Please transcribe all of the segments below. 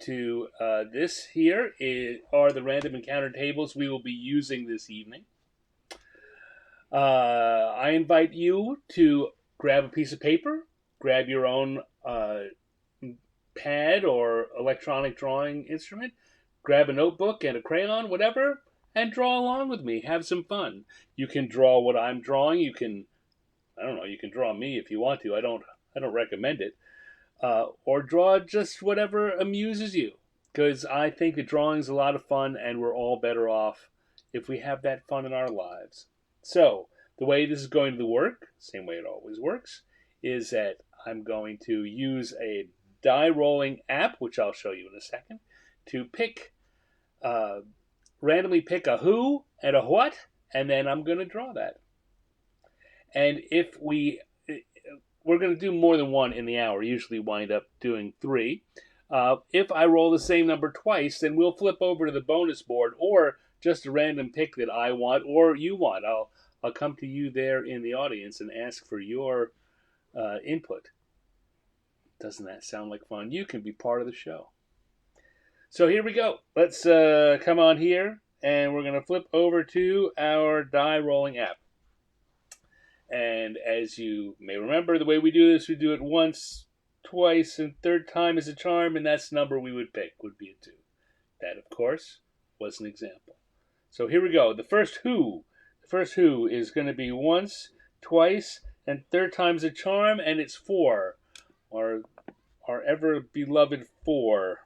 to this here are the random encounter tables we will be using this evening. I invite you to grab a piece of paper, grab your own pad or electronic drawing instrument, grab a notebook and a crayon, whatever, and draw along with me. Have some fun. You can draw what I'm drawing. You can, I don't know, you can draw me if you want to. I don't recommend it. Or draw just whatever amuses you. Because I think that drawing is a lot of fun, and we're all better off if we have that fun in our lives. So, the way this is going to work, same way it always works, is that I'm going to use a die rolling app, which I'll show you in a second, to randomly pick a who and a what, and then I'm going to draw that. And if we're going to do more than one in the hour, usually wind up doing three. If I roll the same number twice, then we'll flip over to the bonus board, or just a random pick that I want or you want. I'll come to you there in the audience and ask for your input. Doesn't that sound like fun? You can be part of the show. So here we go. Let's come on here, and we're going to flip over to our die rolling app. And as you may remember, the way we do this, we do it once, twice, and third time is a charm, and that's the number we would pick, would be a 2. That, of course, was an example. So here we go. The first who is going to be once, twice, and third time's a charm, and it's 4. Our ever beloved 4.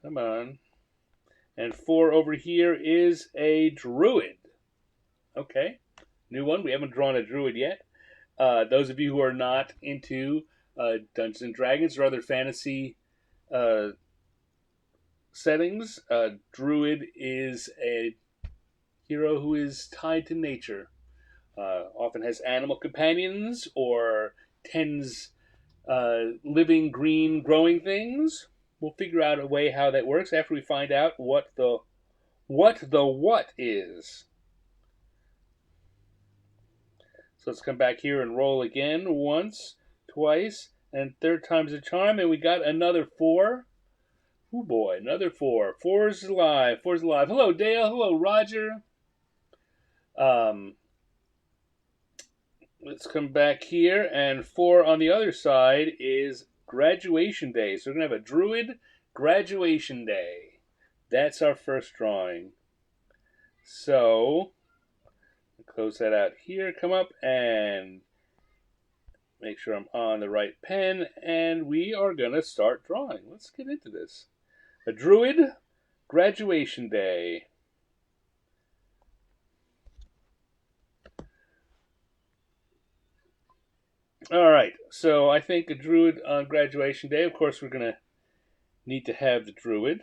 Come on. And 4 over here is a druid. Okay. New one. We haven't drawn a druid yet. Those of you who are not into Dungeons and Dragons or other fantasy settings, druid is a hero who is tied to nature. Often has animal companions or tends living green growing things. We'll figure out a way how that works after we find out what the what is. So let's come back here and roll again. Once, twice, and third time's a charm. And we got another 4. Oh boy, another 4. 4's alive. 4's alive. Hello, Dale. Hello, Roger. Let's come back here. And 4 on the other side is graduation day. So we're going to have a druid graduation day. That's our first drawing. So close that out here, come up and make sure I'm on the right pen, and we are going to start drawing. Let's get into this. A druid graduation day. All right, so I think a druid on graduation day, of course we're going to need to have the druid.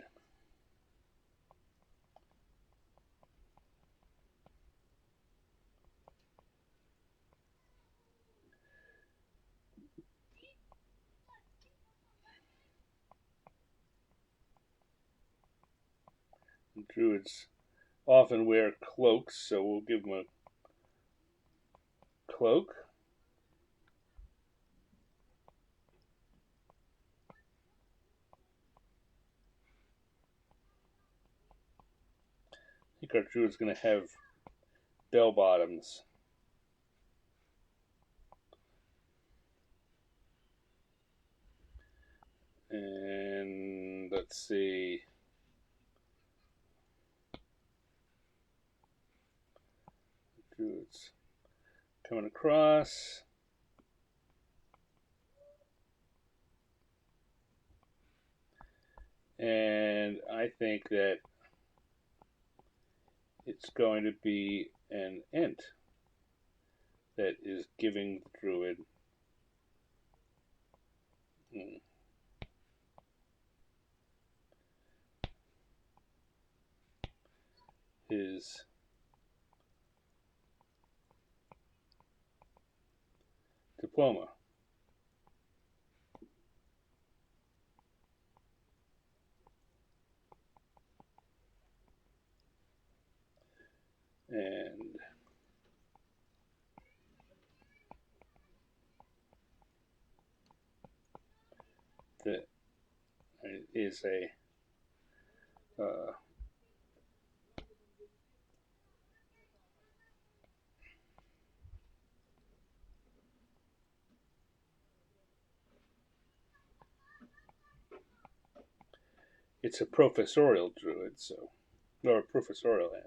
Druids often wear cloaks, so we'll give them a cloak. I think our druid's going to have bell bottoms. And let's see. Druids coming across. And I think that it's going to be an ent that is giving the druid his diploma. And the is a it's a professorial druid, so or a professorial hand.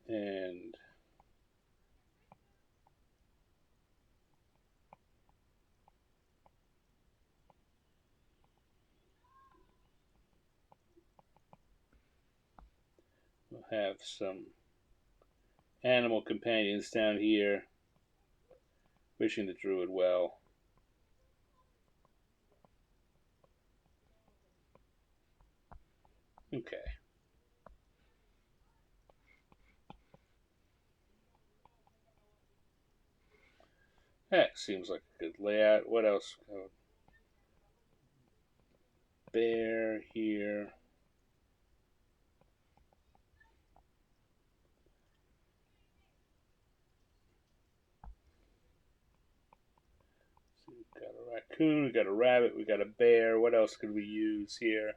And we'll have some animal companions down here wishing the druid well. Okay. That seems like a good layout. What else? Bear here. So we've got a raccoon, we got a rabbit, we got a bear. What else could we use here?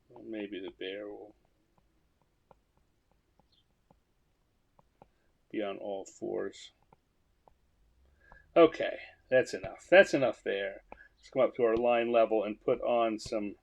Well, maybe the bear will be on all fours. Okay, that's enough. That's enough there. Let's come up to our line level and put on some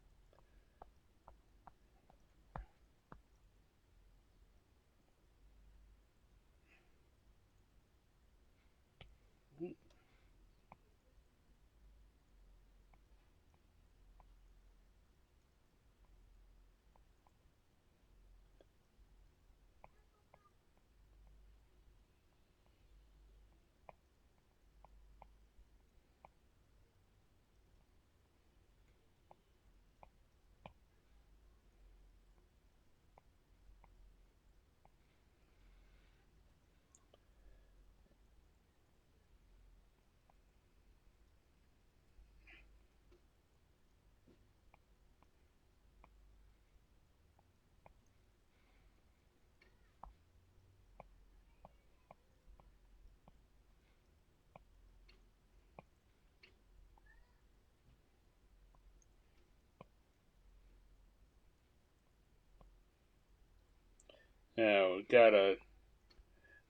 now we got a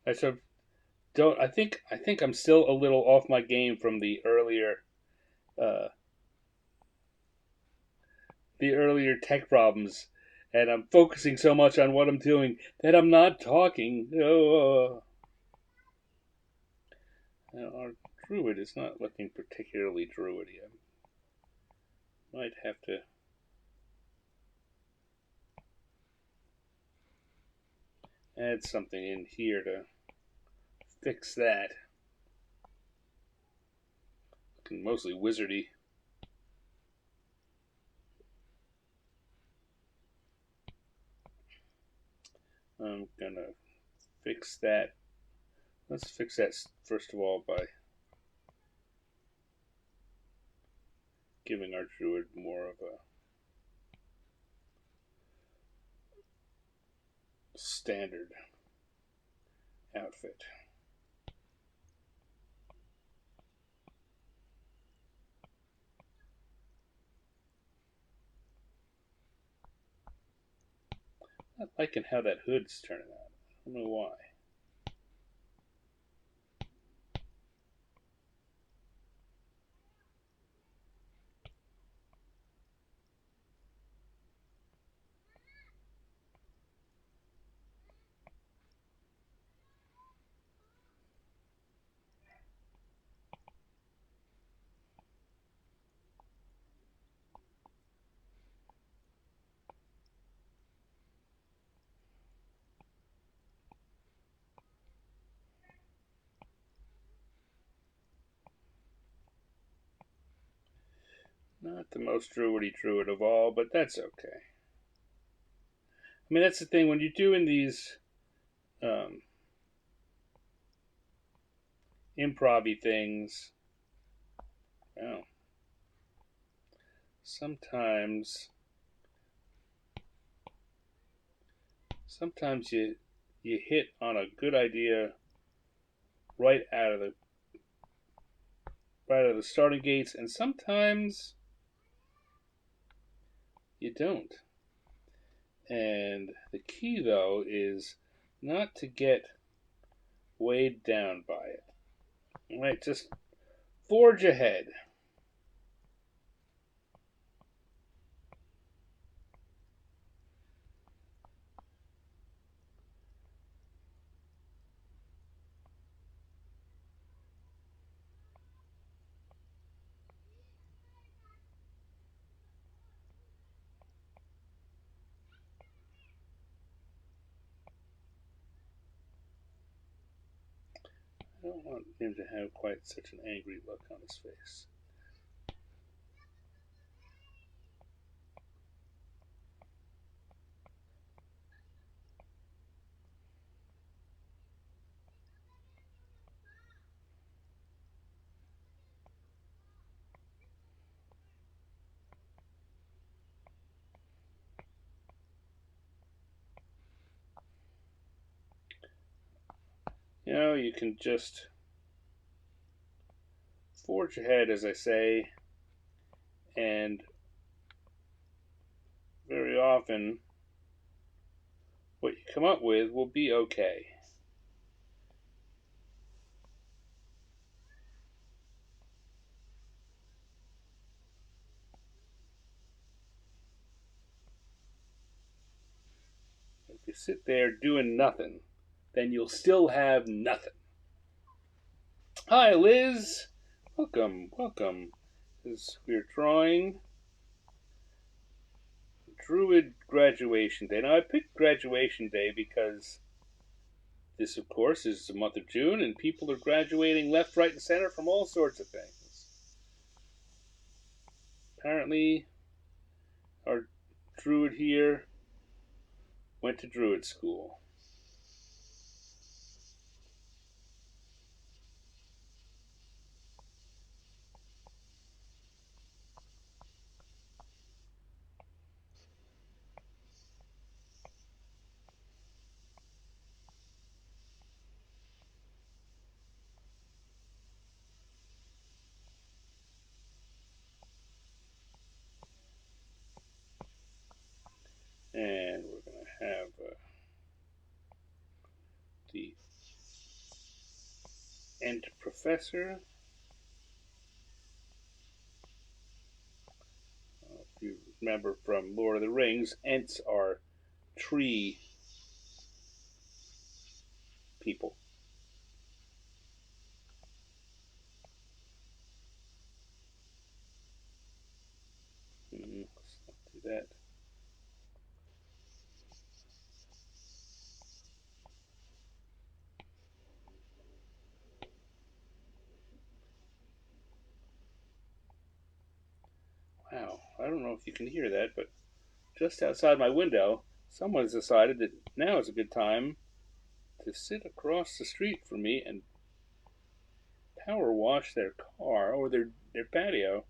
I sort of don't I think I'm still a little off my game from uh the earlier tech problems, and I'm focusing so much on what I'm doing that I'm not talking. Oh, our druid is not looking particularly druidy. I might have to add something in here to fix that. Looking mostly wizardy. I'm gonna fix that. Let's fix that first of all by giving our druid more of a standard outfit. Not liking how that hood's turning out. I don't know why. Not the most druidy druid of all, but that's okay. I mean, that's the thing when you're doing these um, improv things. Oh, sometimes you hit on a good idea right out of the starting gates, and sometimes you don't. And the key, though, is not to get weighed down by it. Right? Just forge ahead. I don't want him to have quite such an angry look on his face. You can just forge ahead, as I say, and very often what you come up with will be okay. If you sit there doing nothing, then you'll still have nothing. Hi, Liz. Welcome, welcome. We're drawing Druid graduation day. Now, I picked graduation day because this, of course, is the month of June, and people are graduating left, right, and center from all sorts of things. Apparently, our Druid here went to Druid school. And we're going to have the Ent Professor. If you remember from Lord of the Rings, Ents are tree people. Let's not do that. Wow, I don't know if you can hear that, but just outside my window, someone's decided that now is a good time to sit across the street from me and power wash their car or their patio.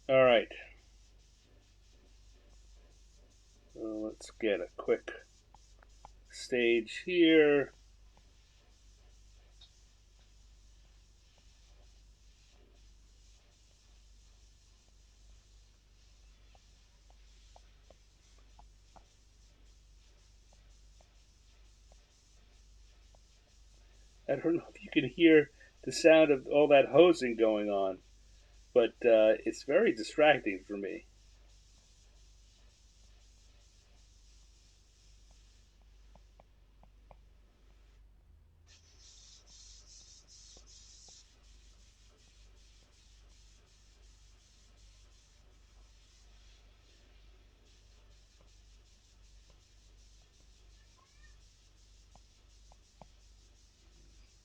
All right. So let's get a quick stage here. I don't know if you can hear the sound of all that hosing going on, but it's very distracting for me.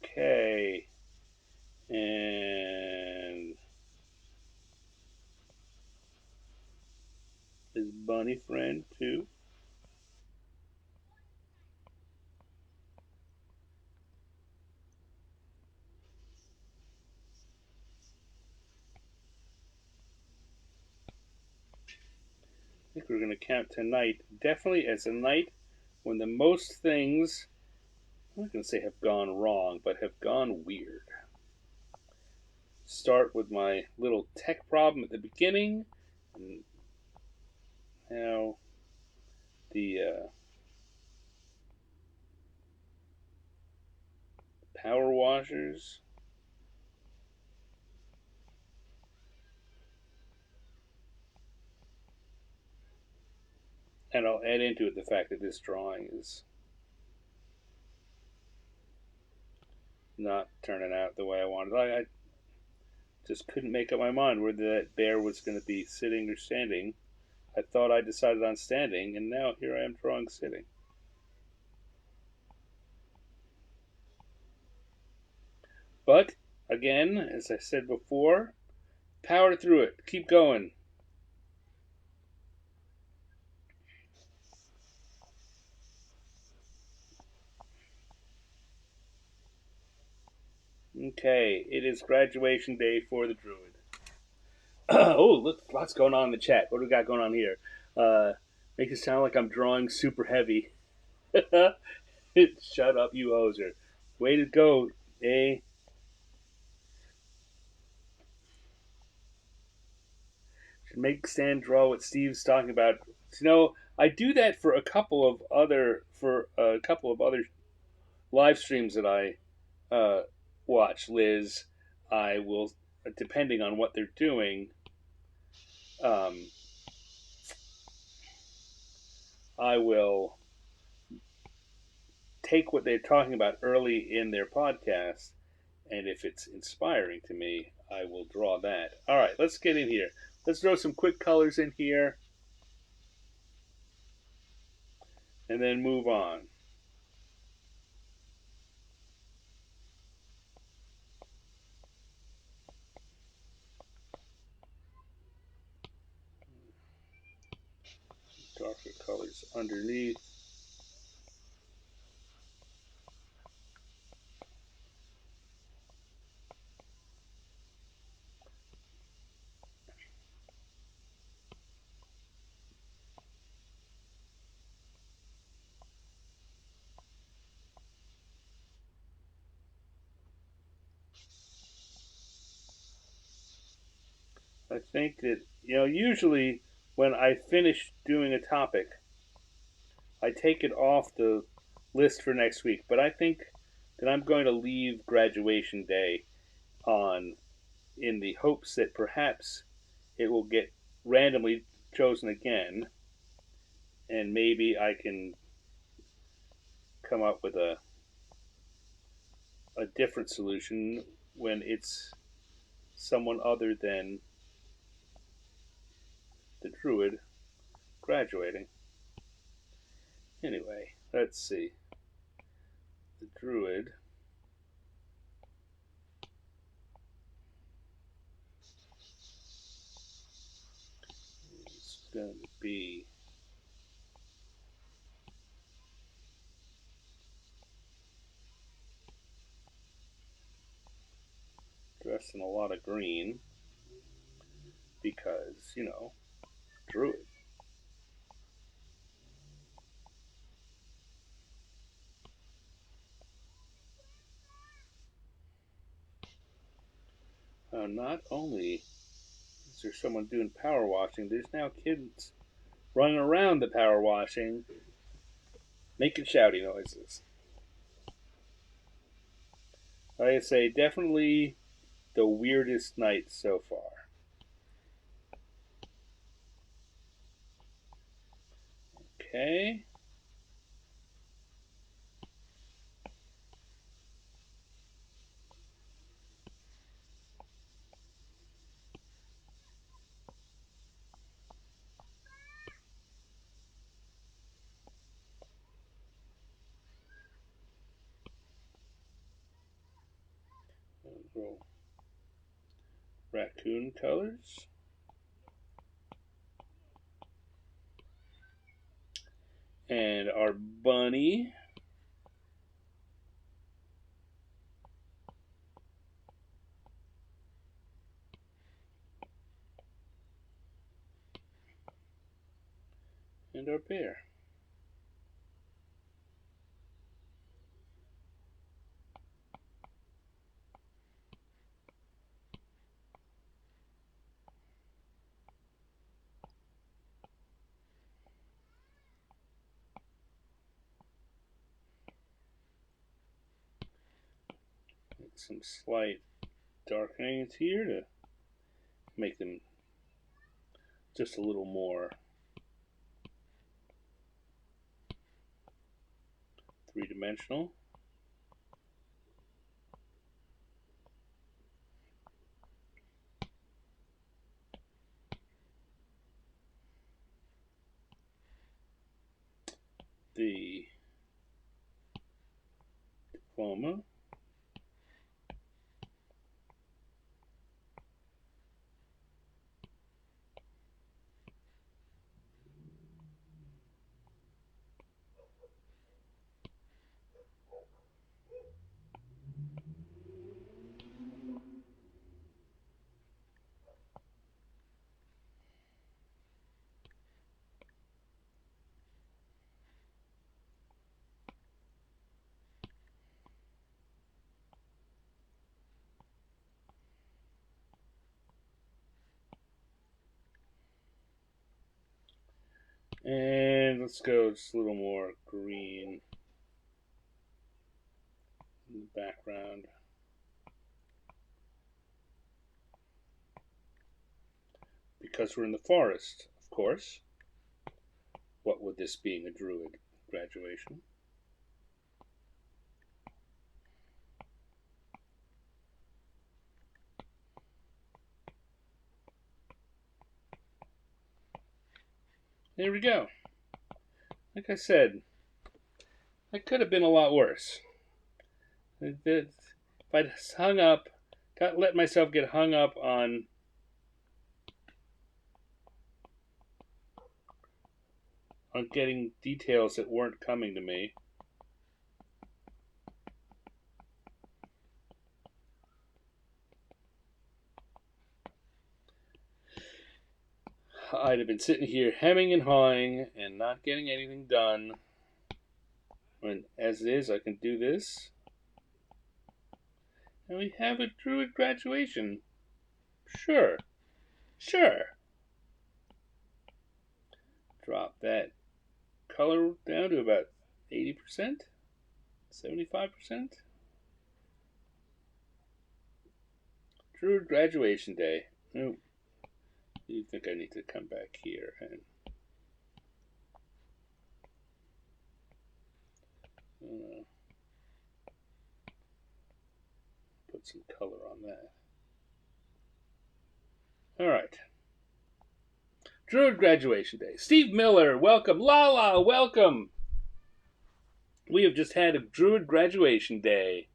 Okay. And his bunny friend, too. think we're going to count tonight definitely as a night when the most things, I'm not going to say have gone wrong, but have gone weird. Start with my little tech problem at the beginning, and now the power washers. And I'll add into it the fact that this drawing is not turning out the way I wanted. I just couldn't make up my mind whether that bear was going to be sitting or standing. I thought I decided on standing, and now here I am drawing sitting. But, again, as I said before, power through it. Keep going. Okay, it is graduation day for the druid. Oh, look, lots going on in the chat. What do we got going on here? Makes it sound like I'm drawing super heavy. Shut up, you hoser. Way to go, eh? Should make Stan draw what Steve's talking about. I do that for a couple of other live streams that I watch. Liz, I will, depending on what they're doing, um, I will take what they're talking about early in their podcast, and if it's inspiring to me, I will draw that. All right, let's get in here. Let's throw some quick colors in here, and then move on. Darker colors underneath. I think that, usually when I finish doing a topic, I take it off the list for next week. But I think that I'm going to leave graduation day on in the hopes that perhaps it will get randomly chosen again, and maybe I can come up with a different solution when it's someone other than the druid graduating. Anyway, let's see. The druid is going to be dressed in a lot of green because, druid. Not only is there someone doing power washing, there's now kids running around the power washing, making shouty noises. Like I say, definitely the weirdest night so far. Okay. Little raccoon colors. And our bunny. And our bear. Some slight darkenings here to make them just a little more three-dimensional. The diploma. And let's go just a little more green in the background. Because we're in the forest, of course. What would this being a druid graduation? There we go. Like I said, that could have been a lot worse. If I'd hung up, let myself get hung up on getting details that weren't coming to me. I'd have been sitting here hemming and hawing and not getting anything done. When, as it is, I can do this. And we have a druid graduation. Sure. Drop that color down to about 80%, 75%. Druid graduation day. Oh, you think I need to come back here and put some color on that. All right. Druid graduation day. Steve Miller, welcome. Lala, welcome. We have just had a Druid graduation day.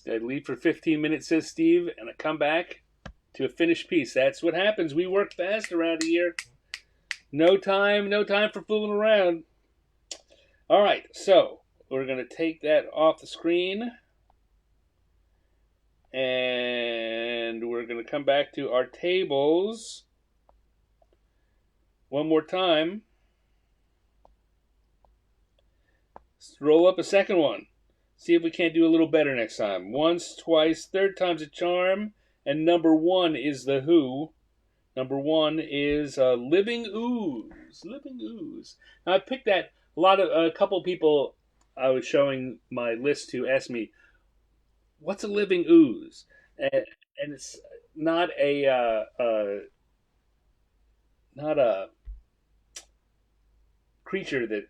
I leave for 15 minutes, says Steve, and I come back to a finished piece. That's what happens. We work fast around here. No time for fooling around. All right, so we're going to take that off the screen. And we're going to come back to our tables one more time. Let's roll up a second one. See if we can't do a little better next time. Once, twice, third time's a charm. And number one is The Who. Number one is Living Ooze. Living Ooze. Now, I picked that. A couple people I was showing my list to asked me, what's a living ooze? And it's not not a creature that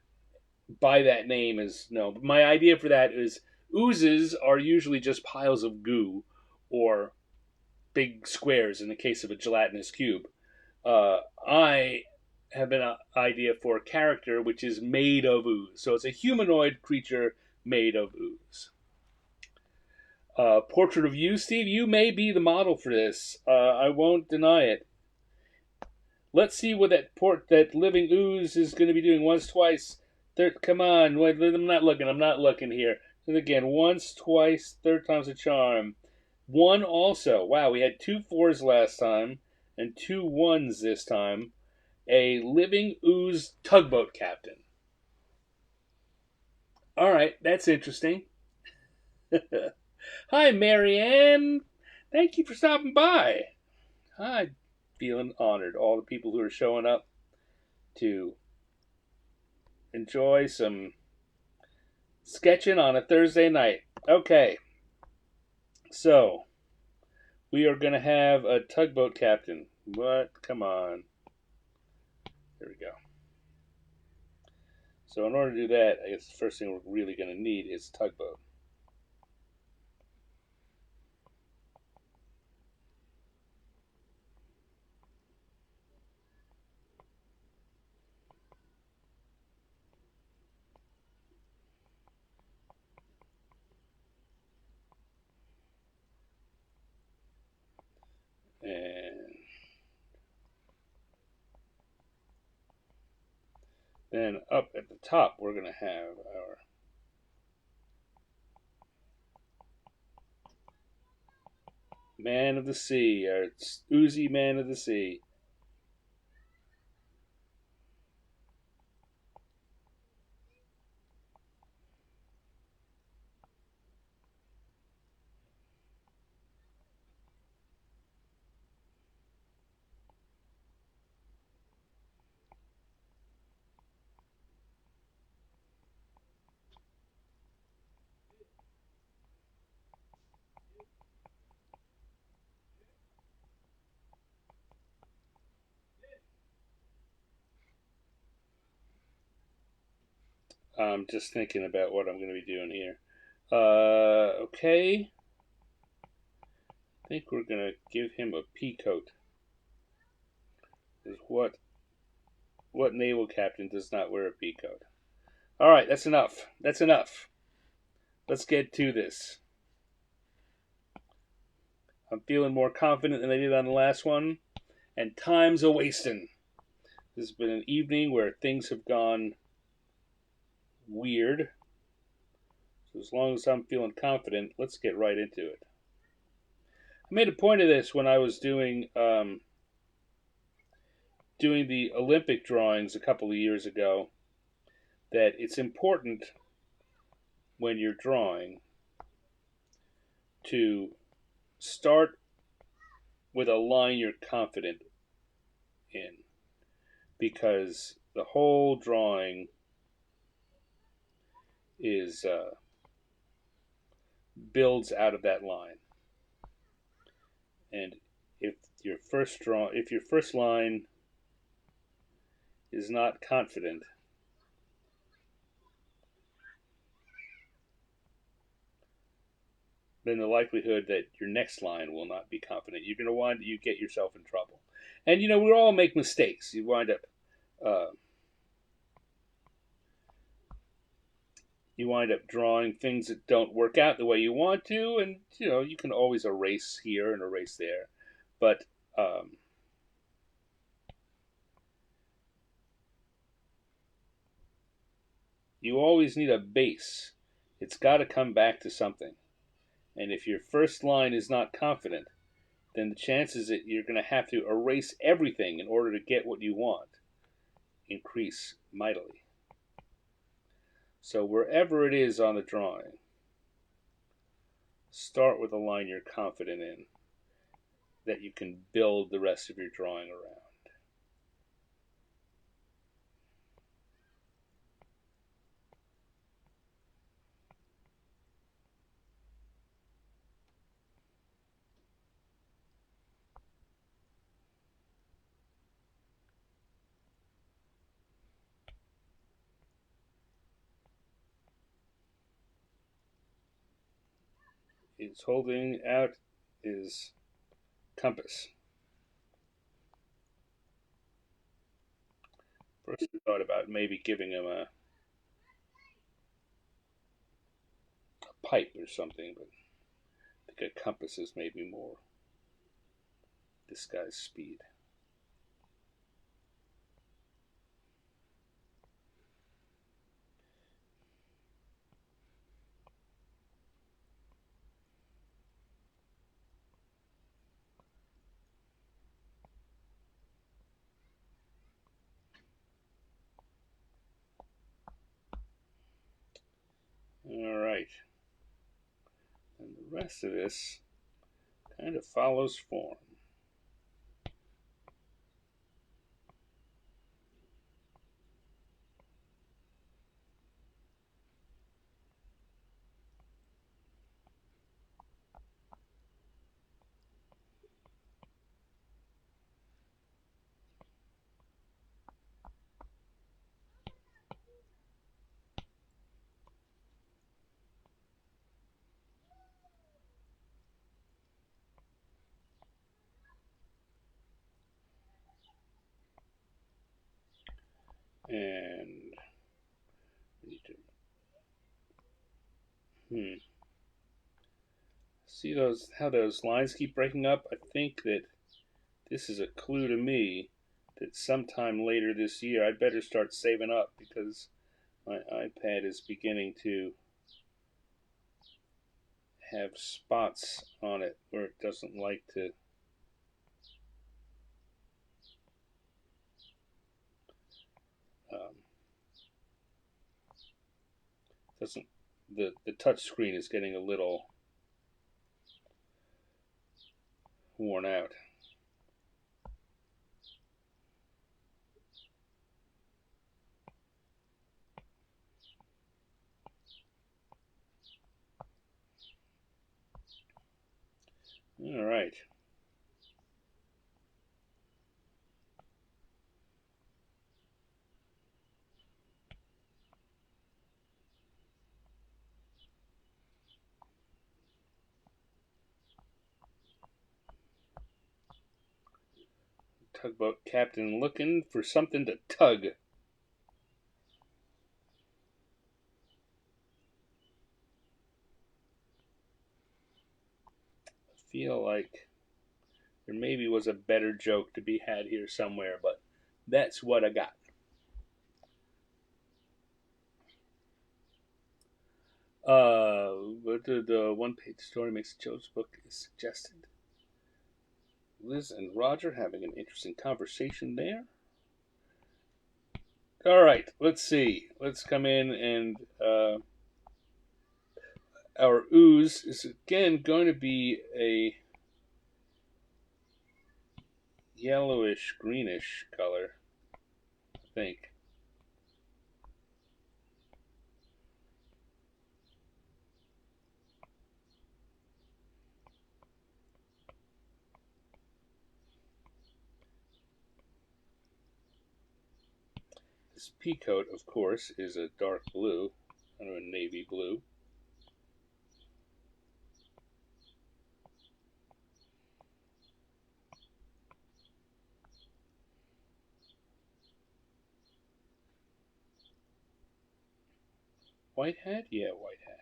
by that name is no. But my idea for that is oozes are usually just piles of goo or big squares in the case of a gelatinous cube. I have an idea for a character which is made of ooze. So it's a humanoid creature made of ooze. Portrait of you, Steve. You may be the model for this. I won't deny it. Let's see what that living ooze is going to be doing. Once, twice, third. Come on, wait, I'm not looking here. And again, once, twice, third time's a charm. One also. Wow, we had 2 4s last time and 2 1s this time. a living ooze tugboat captain. All right, that's interesting. Hi, Marianne. Thank you for stopping by. I'm feeling honored. All the people who are showing up to enjoy some sketching on a Thursday night. Okay, so we are going to have a tugboat captain. What? Come on. There we go. So in order to do that, I guess the first thing we're really going to need is tugboat. And then up at the top, we're going to have our man of the sea, our oozy man of the sea. I'm just thinking about what I'm going to be doing here. Okay. I think we're going to give him a pea coat. Is what naval captain does not wear a pea coat? All right, that's enough. That's enough. Let's get to this. I'm feeling more confident than I did on the last one, and time's a wasting. This has been an evening where things have gone weird. So as long as I'm feeling confident, let's get right into it. I made a point of this when I was doing the Olympic drawings a couple of years ago, that it's important when you're drawing to start with a line you're confident in, because the whole drawing is builds out of that line. And if if your first line is not confident, then the likelihood that your next line will not be confident, you're going to you get yourself in trouble. And we all make mistakes. You wind up uh, drawing things that don't work out the way you want to, and you can always erase here and erase there, but you always need a base. It's got to come back to something. And if your first line is not confident, then the chances that you're going to have to erase everything in order to get what you want increase mightily. So wherever it is on the drawing, start with a line you're confident in that you can build the rest of your drawing around. He's holding out his compass. First, I thought about maybe giving him a pipe or something, but I think a compass is maybe more this guy's speed. right. And the rest of this kind of follows form. And we need to see those how those lines keep breaking up. I think that this is a clue to me that sometime later this year I'd better start saving up because my iPad is beginning to have spots on it where it doesn't like to um, doesn't the touch screen is getting a little worn out. All right. Tugboat captain looking for something to tug. I feel like there maybe was a better joke to be had here somewhere, but that's what I got. But the one-page story makes Joe's book is suggested. Liz and Roger having an interesting conversation there. All right, let's see. Let's come in and our ooze is again going to be a yellowish greenish color, I think. This pea coat, of course, is a dark blue, kind of a navy blue. White hat? Yeah, white hat.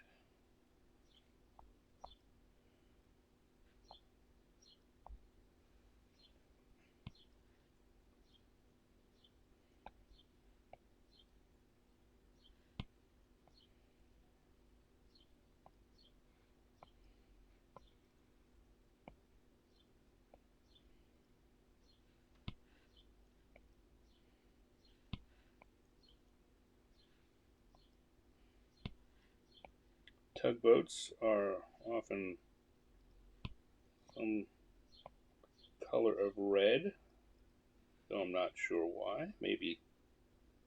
Tugboats are often some color of red, though I'm not sure why. Maybe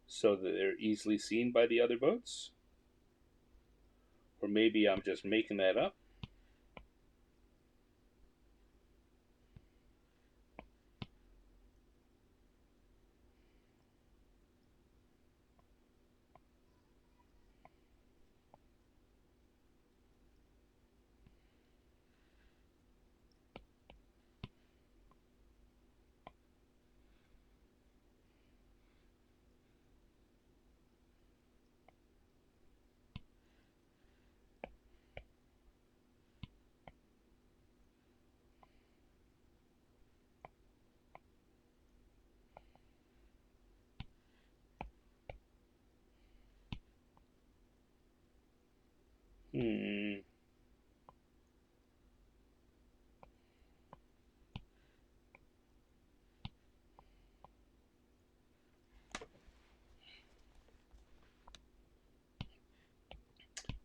so that they're easily seen by the other boats? Or maybe I'm just making that up. Hmm.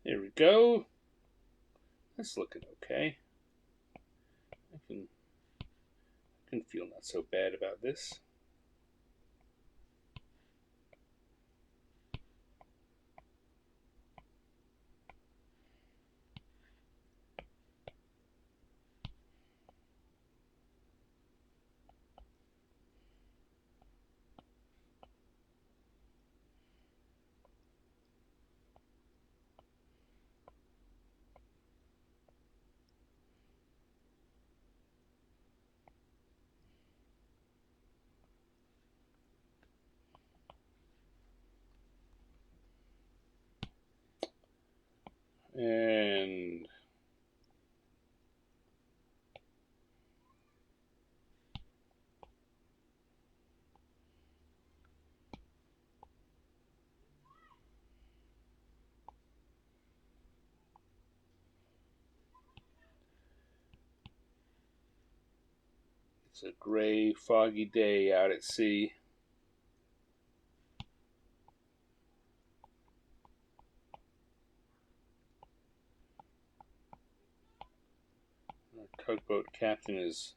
There we go. That's looking okay. I can feel not so bad about this. And it's a gray, foggy day out at sea. Our tugboat captain is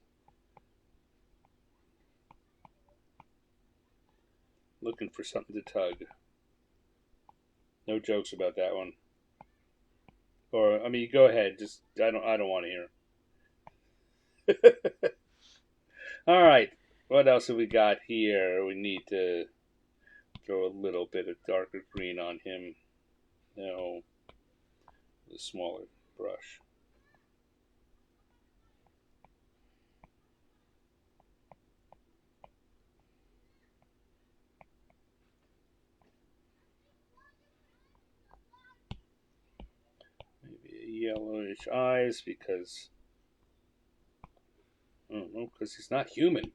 looking for something to tug. No jokes about that one. Or I mean, go ahead. Just I don't want to hear. All right. What else have we got here? We need to throw a little bit of darker green on him. No, the smaller brush. Maybe a yellowish eyes because I don't know, because he's not human.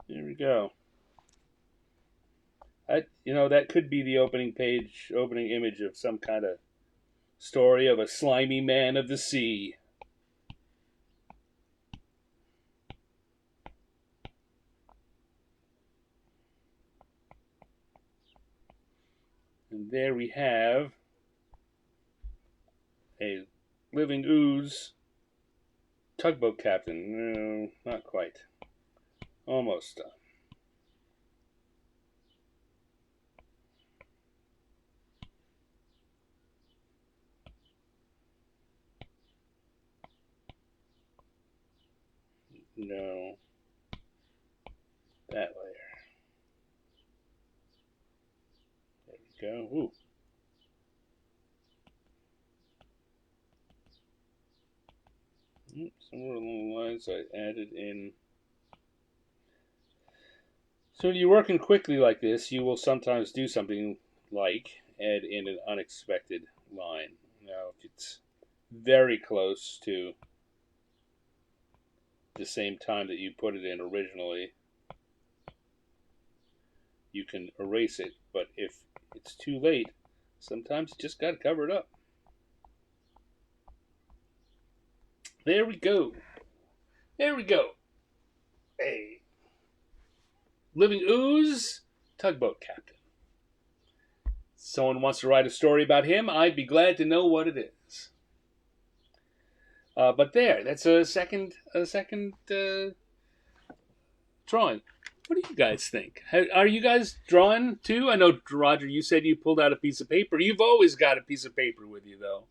There we go. That could be the opening image of some kind of story of a slimy man of the sea. And there we have a living ooze tugboat captain. No, not quite. Almost done. No. That layer. There we go. Ooh. Somewhere along the lines I added in. So when you're working quickly like this, you will sometimes do something like add in an unexpected line. Now, if it's very close to the same time that you put it in originally, you can erase it. But if it's too late, sometimes you just got to cover it up. There we go. There we go. Hey. Living ooze, tugboat captain. Someone wants to write a story about him, I'd be glad to know what it is. But that's a second drawing. What do you guys think? Are you guys drawing too? I know, Roger, you said you pulled out a piece of paper. You've always got a piece of paper with you, though.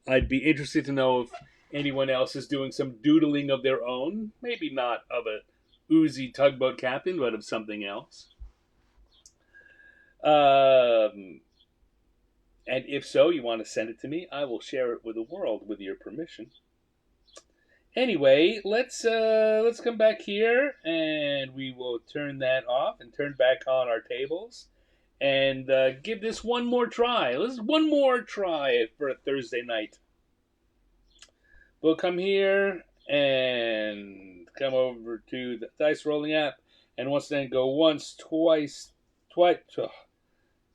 I'd be interested to know if anyone else is doing some doodling of their own. Maybe not of a oozy tugboat captain, but of something else. And if so, you want to send it to me, I will share it with the world with your permission. Anyway, let's come back here and we will turn that off and turn back on our tables. and give this one more try. Let's one more try for a Thursday night. We'll come here and come over to the dice rolling app, and once then go once, twice, twice. Oh,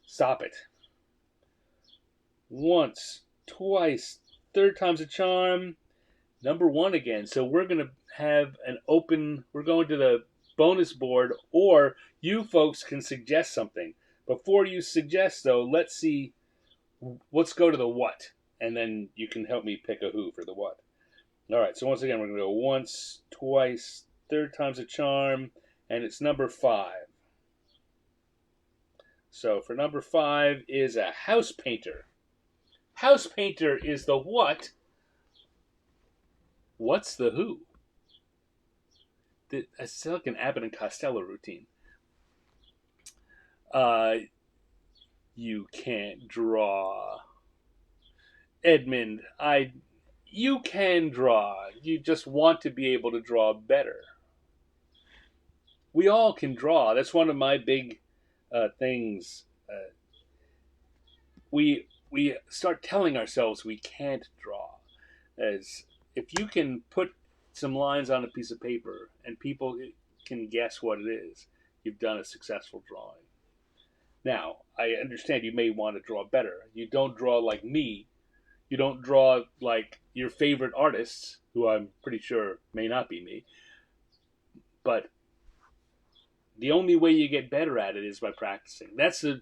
stop it. Once, twice, third time's a charm. Number one again. So we're going to have an open, we're going to the bonus board, or you folks can suggest something. Before you suggest, though, let's see, let's go to the what, and then you can help me pick a who for the what. All right, so once again, we're going to go once, twice, third time's a charm, and it's number 5. So for number 5 is a house painter. House painter is the what. What's the who? It's like an Abbott and Costello routine. You can't draw. Edmund, you can draw. You just want to be able to draw better. We all can draw. That's one of my big things. We start telling ourselves we can't draw. As if you can put some lines on a piece of paper and people can guess what it is, you've done a successful drawing. Now, I understand you may want to draw better. You don't draw like me. You don't draw like your favorite artists, who I'm pretty sure may not be me. But the only way you get better at it is by practicing. That's the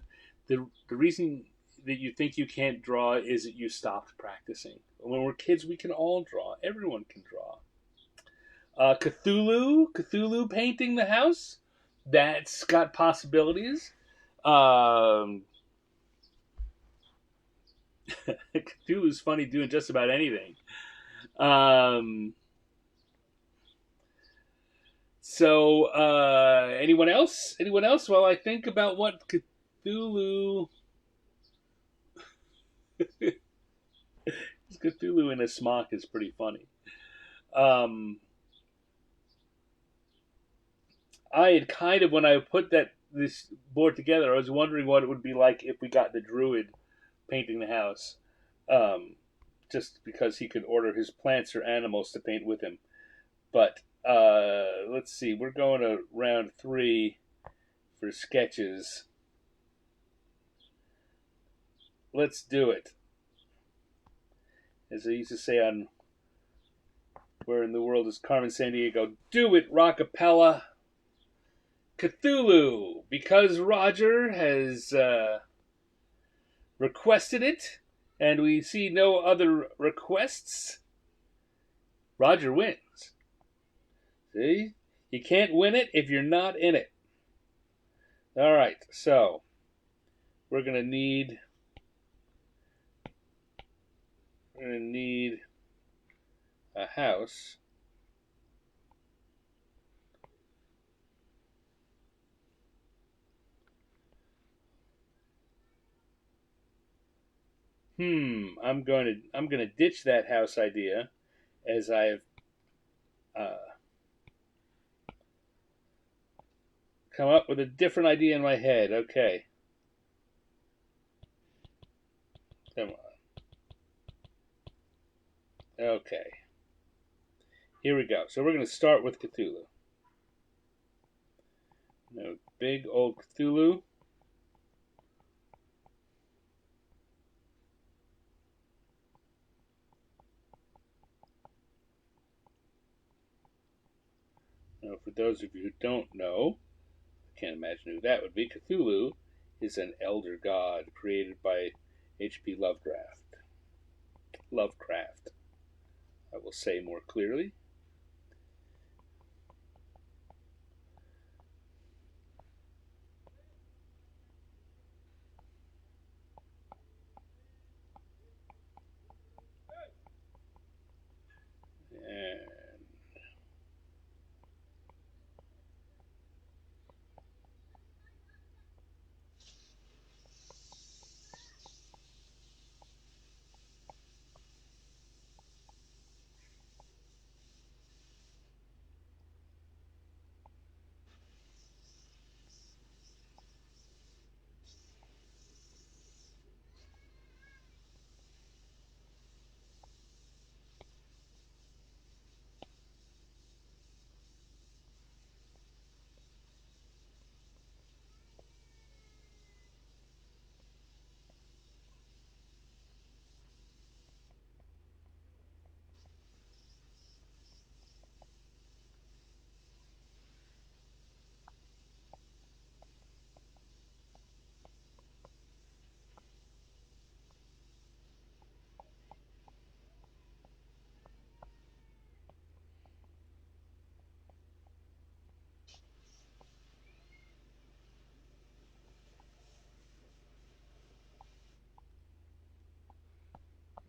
reason that you think you can't draw is that you stopped practicing. When we're kids, we can all draw. Everyone can draw. Cthulhu painting the house. That's got possibilities. Cthulhu's funny doing just about anything. Anyone else? Anyone else? While I think about what Cthulhu. Cthulhu in a smock is pretty funny. I had kind of, when I put this board together, I was wondering what it would be like if we got the druid painting the house. Just because he could order his plants or animals to paint with him. But let's see, we're going to round 3 for sketches. Let's do it. As I used to say on Where in the World is Carmen Sandiego, do it, Rockapella. Cthulhu, because Roger has requested it, and we see no other requests, Roger wins. See? You can't win it if you're not in it. All right, so we're going to need a house. I'm going to ditch that house idea, as I've come up with a different idea in my head. Okay. Come on. Okay. Here we go. So we're going to start with Cthulhu. No, big old Cthulhu. Now, for those of you who don't know, I can't imagine who that would be. Cthulhu is an elder god created by H.P. Lovecraft. I will say more clearly.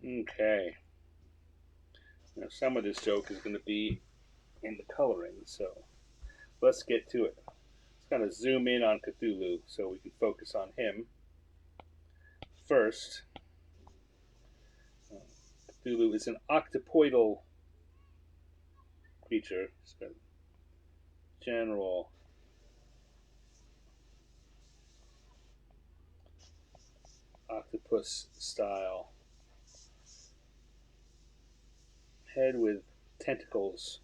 Okay. Now, some of this joke is going to be in the coloring, so let's get to it. Let's kind of zoom in on Cthulhu so we can focus on him. First, Cthulhu is an octopoidal creature. It's got general octopus style head with tentacles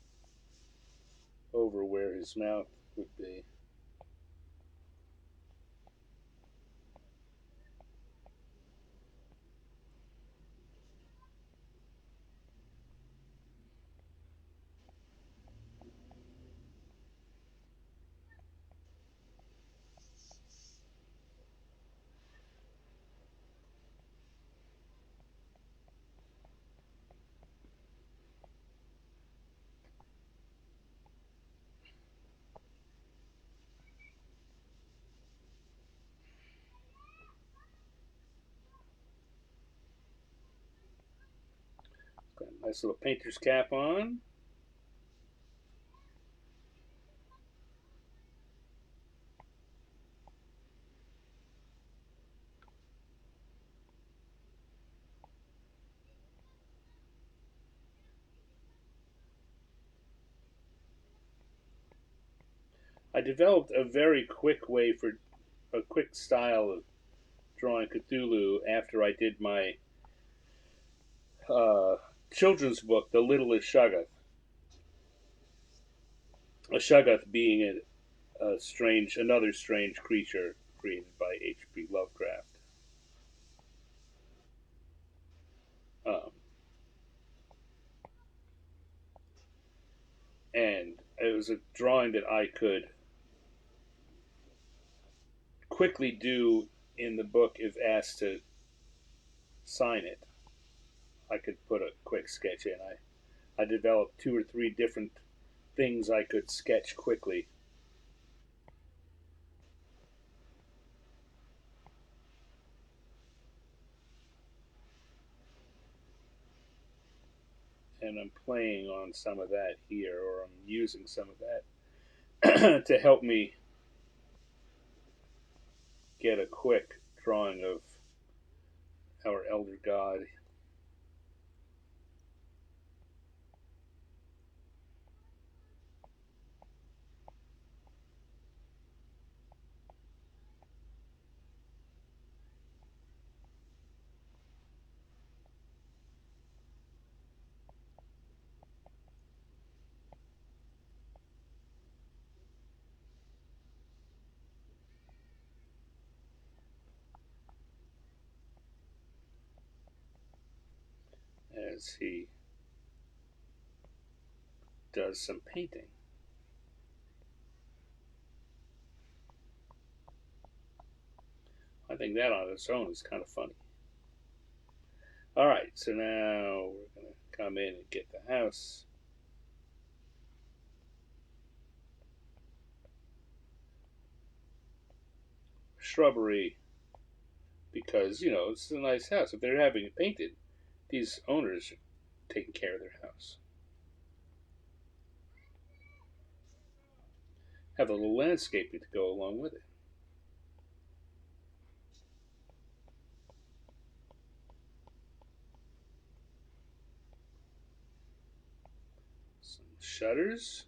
over where his mouth would be. Got a nice little painter's cap on. I developed a very quick way for a quick style of drawing Cthulhu after I did my uh, children's book, The Littlest Shoggoth. A Shoggoth being another strange creature created by H.P. Lovecraft. Um, and it was a drawing that I could quickly do in the book if asked to sign it. I could put a quick sketch in. I developed two or three different things I could sketch quickly. And I'm playing on some of that here, or I'm using some of that to help me get a quick drawing of our elder god. As he does some painting. I think that on its own is kind of funny. All right, so now we're going to come in and get the house. Shrubbery, because, it's a nice house. If they're having it painted, these owners are taking care of their house. Have a little landscaping to go along with it. Some shutters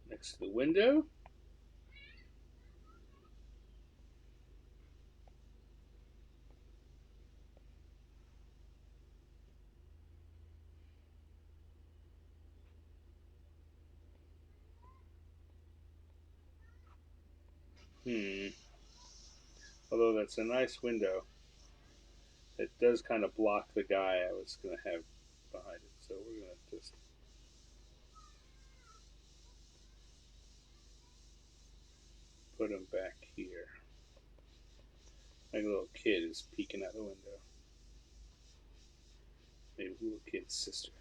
next to the window. Although that's a nice window, it does kind of block the guy I was going to have behind it. So we're going to just put him back here. Like a little kid is peeking out the window. Maybe the little kid's sister.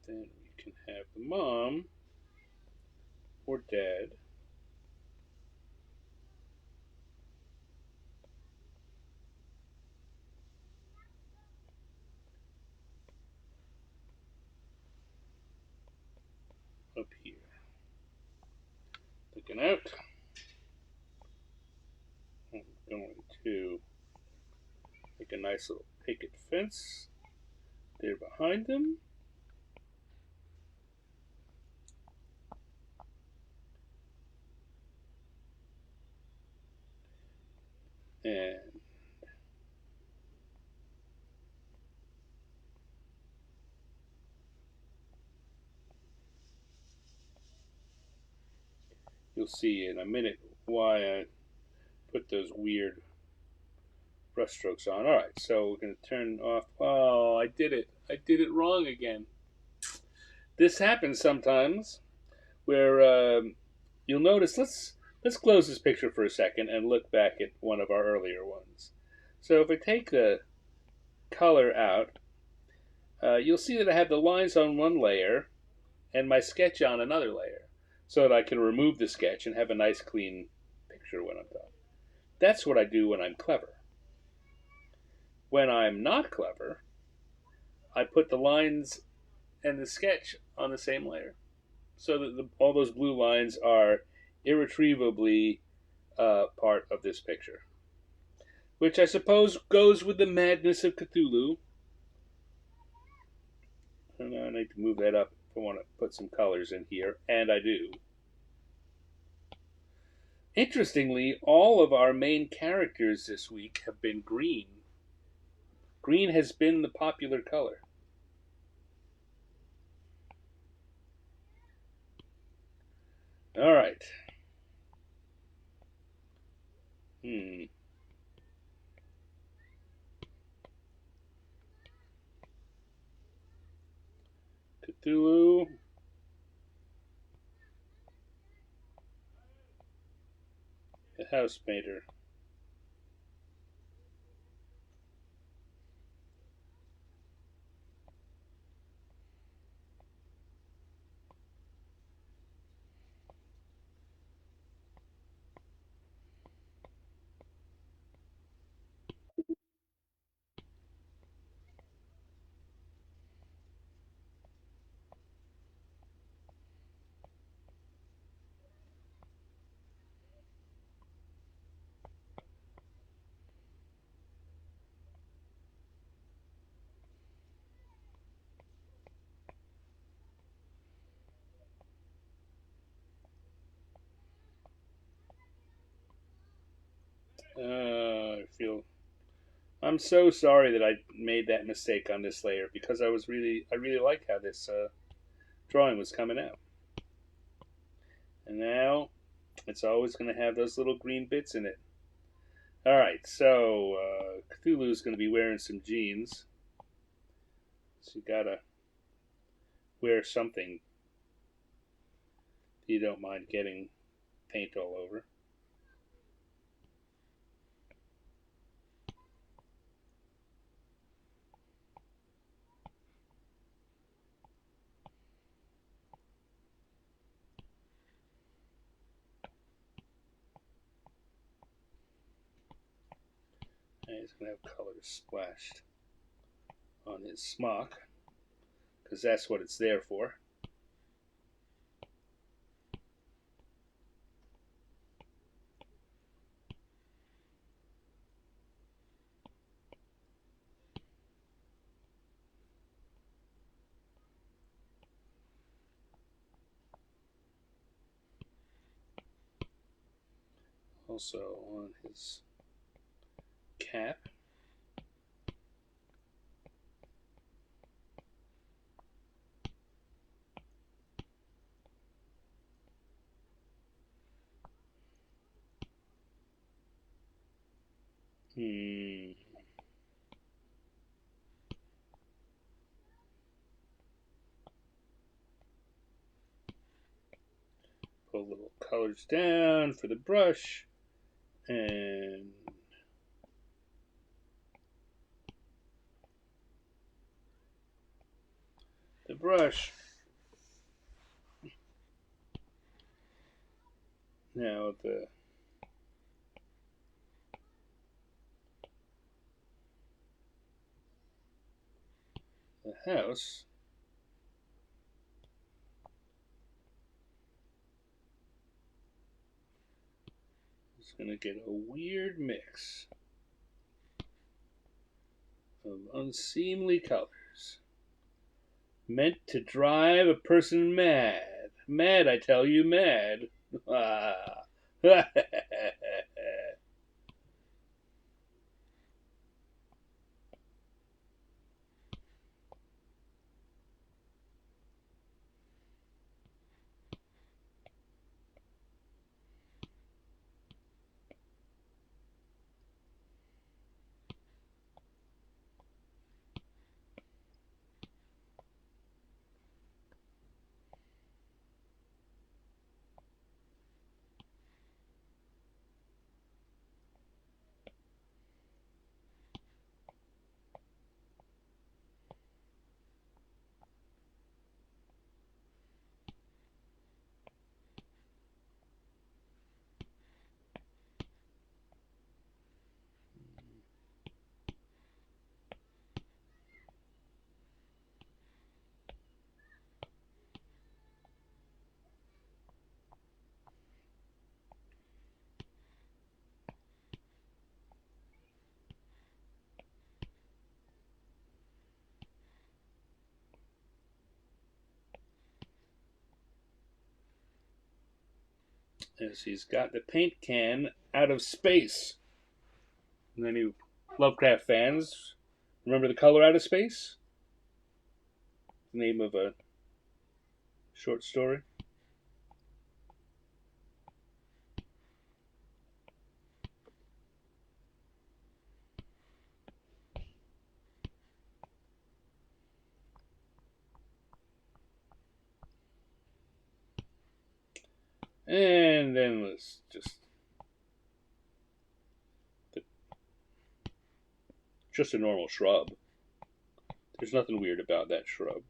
Then we can have the mom or Dad. Up here. Looking out. I'm going to make a nice little picket fence there behind them. And you'll see in a minute why I put those weird brush strokes on. Alright, so we're going to turn off. Oh, I did it. I did it wrong again. This happens sometimes where you'll notice. Let's close this picture for a second and look back at one of our earlier ones. So if I take the color out, you'll see that I have the lines on one layer and my sketch on another layer, so that I can remove the sketch and have a nice clean picture when I'm done. That's what I do when I'm clever. When I'm not clever, I put the lines and the sketch on the same layer, so that all those blue lines are irretrievably part of this picture. Which I suppose goes with the madness of Cthulhu. And I need to move that up if I want to put some colors in here, and I do. Interestingly, all of our main characters this week have been green. Green has been the popular color. All right. Cthulhu. The house painter. I feel. I'm so sorry that I made that mistake on this layer, because I really like how this drawing was coming out. And now it's always going to have those little green bits in it. All right, so Cthulhu's going to be wearing some jeans, so you gotta wear something you don't mind getting paint all over. And he's going to have colors splashed on his smock, because that's what it's there for. Also on his cap. Pull little colors down for the brush, and the brush Now the house is going to get a weird mix of unseemly colors, meant to drive a person mad. Mad, I tell you, mad. Ah. As he's got the paint can out of space. And any Lovecraft fans remember the color Out of Space? The name of a short story. And then let's just a normal shrub. There's nothing weird about that shrub.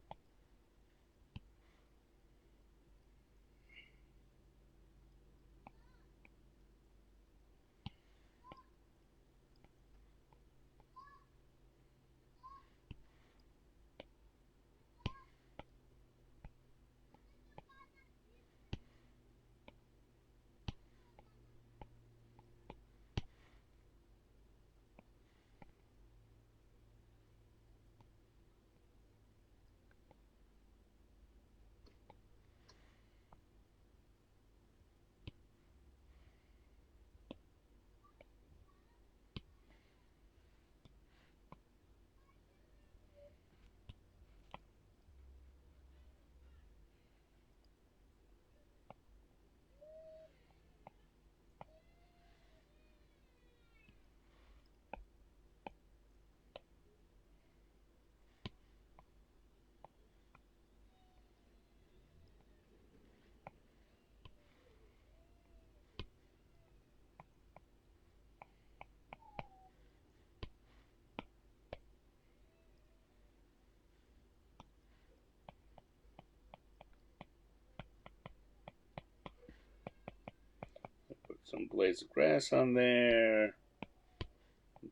Put some blades of grass on there.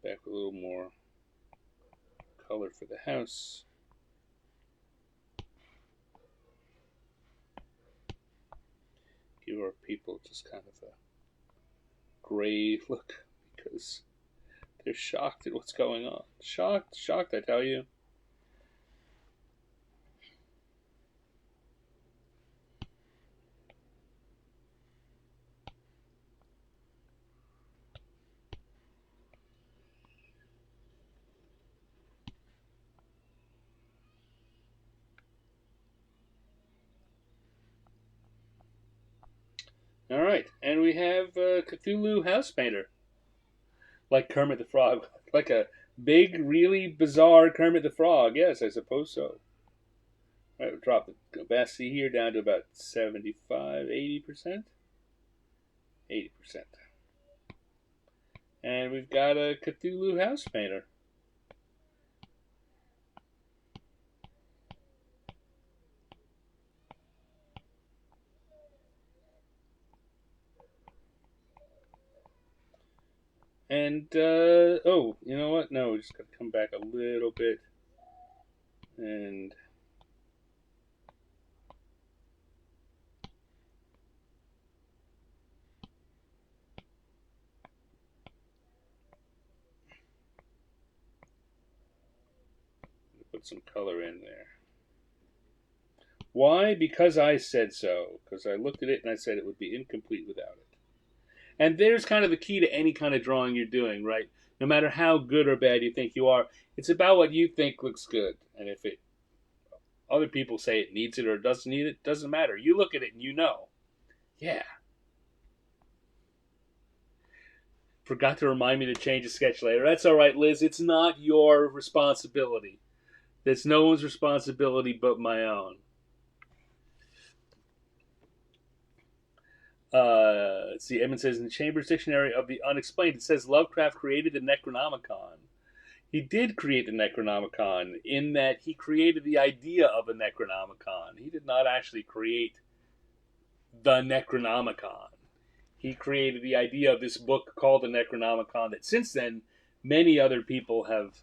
Back with a little more color for the house. Give our people just kind of a gray look because they're shocked at what's going on. Shocked, I tell you. All right, and we have Cthulhu House Painter, like Kermit the Frog, like a big, really bizarre Kermit the Frog. Yes, I suppose so. All right, we'll drop the opacity here down to about 75, 80%. 80%. And we've got a Cthulhu House Painter. And oh, you know what? No, we just got to come back a little bit and put some color in there. Why? Because I said so. Because I looked at it and I said it would be incomplete without it. And there's kind of the key to any kind of drawing you're doing, right? No matter how good or bad you think you are, it's about what you think looks good. And if it other people say it needs it or doesn't need it, doesn't matter. You look at it and you know. Yeah. Forgot to remind me to change the sketch later. That's all right, Liz. It's not your responsibility. It's no one's responsibility but my own. Let's see. Edmund says in the Chambers Dictionary of the Unexplained, it says Lovecraft created the Necronomicon. He did create the Necronomicon in that he created the idea of a Necronomicon. He did not actually create the Necronomicon. He created the idea of this book called the Necronomicon that since then many other people have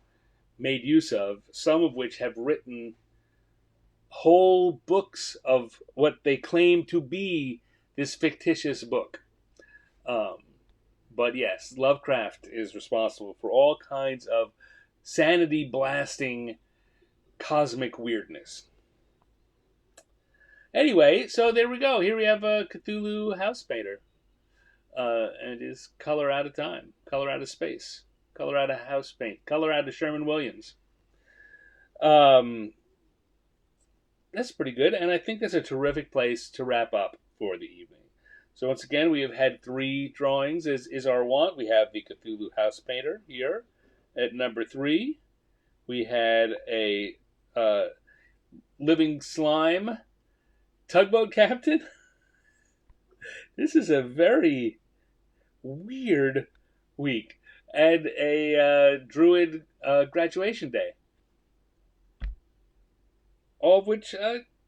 made use of, some of which have written whole books of what they claim to be this fictitious book. Um, but yes, Lovecraft is responsible for all kinds of sanity blasting cosmic weirdness. Anyway, so there we go. Here we have a Cthulhu house painter. And it is color out of time, color out of space, color out of house paint, color out of Sherman Williams. Um, that's pretty good, and I think that's a terrific place to wrap up for the evening. So once again, we have had 3 drawings, as is our wont. We have the Cthulhu house painter here at number 3. We had a living slime tugboat captain. This is a very weird week, and a druid graduation day, all of which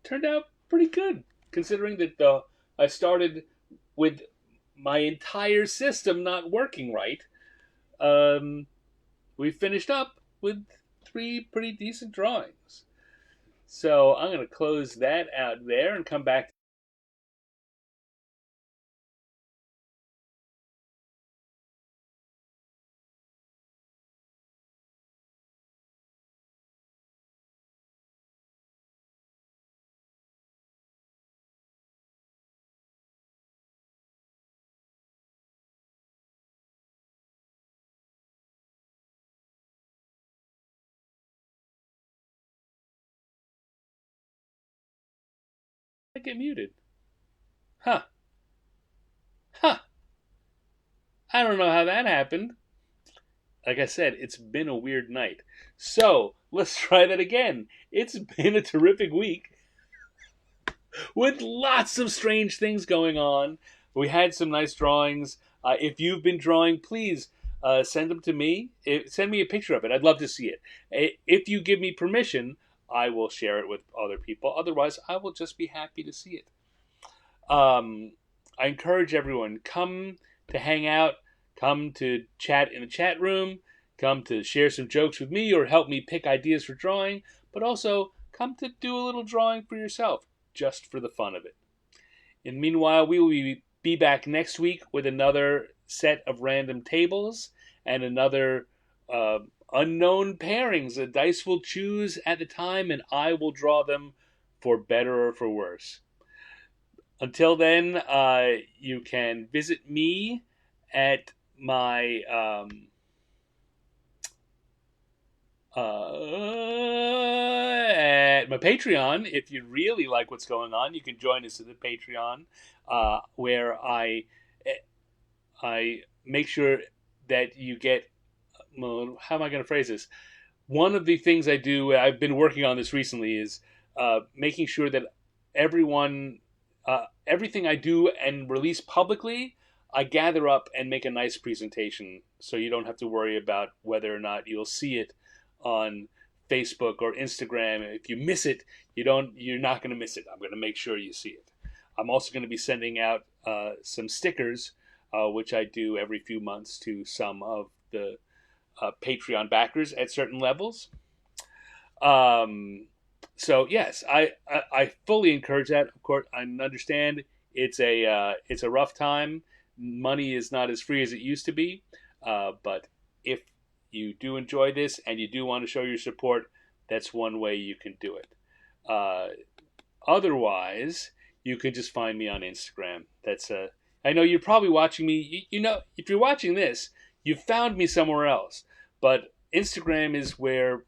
turned out pretty good, considering that I started with my entire system not working right. Um, we finished up with 3 pretty decent drawings. So I'm going to close that out there and come back to get muted. Huh. Huh. I don't know how that happened. Like I said, it's been a weird night. So let's try that again. It's been a terrific week with lots of strange things going on. We had some nice drawings. If you've been drawing, please send them to me. Send me a picture of it. I'd love to see it. If you give me permission, I will share it with other people. Otherwise, I will just be happy to see it. I encourage everyone, come to hang out, come to chat in the chat room, come to share some jokes with me or help me pick ideas for drawing, but also come to do a little drawing for yourself, just for the fun of it. And meanwhile, we will be back next week with another set of random tables and another unknown pairings. The dice will choose at the time, and I will draw them for better or for worse. Until then, you can visit me at my Patreon. If you really like what's going on, you can join us at the Patreon, where I make sure that you get. Well, how am I going to phrase this? One of the things I do, I've been working on this recently, is making sure that everything I do and release publicly, I gather up and make a nice presentation, so you don't have to worry about whether or not you'll see it on Facebook or Instagram. If you miss it, you're not going to miss it. I'm going to make sure you see it. I'm also going to be sending out some stickers which I do every few months to some of the Patreon backers at certain levels. Um, so yes, I fully encourage that. Of course, I understand it's a rough time. Money is not as free as it used to be, but if you do enjoy this and you do want to show your support, that's one way you can do it. Uh, Otherwise, you can just find me on Instagram. I know you're probably watching me. You know, if you're watching this, you found me somewhere else. But Instagram is where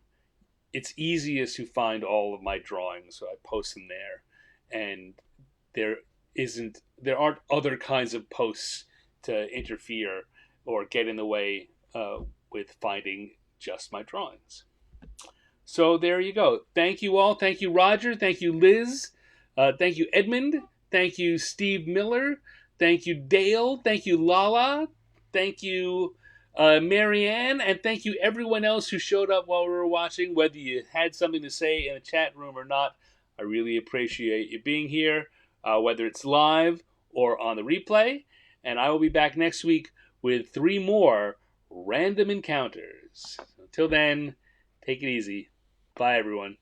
it's easiest to find all of my drawings. So I post them there, and there there aren't other kinds of posts to interfere or get in the way with finding just my drawings. So there you go. Thank you all. Thank you, Roger. Thank you, Liz. Thank you, Edmund. Thank you, Steve Miller. Thank you, Dale. Thank you, Lala. Thank you, Marianne. And thank you, everyone else who showed up while we were watching, whether you had something to say in the chat room or not. I really appreciate you being here, whether it's live or on the replay. And I will be back next week with 3 more random encounters. Until then, take it easy. Bye, everyone.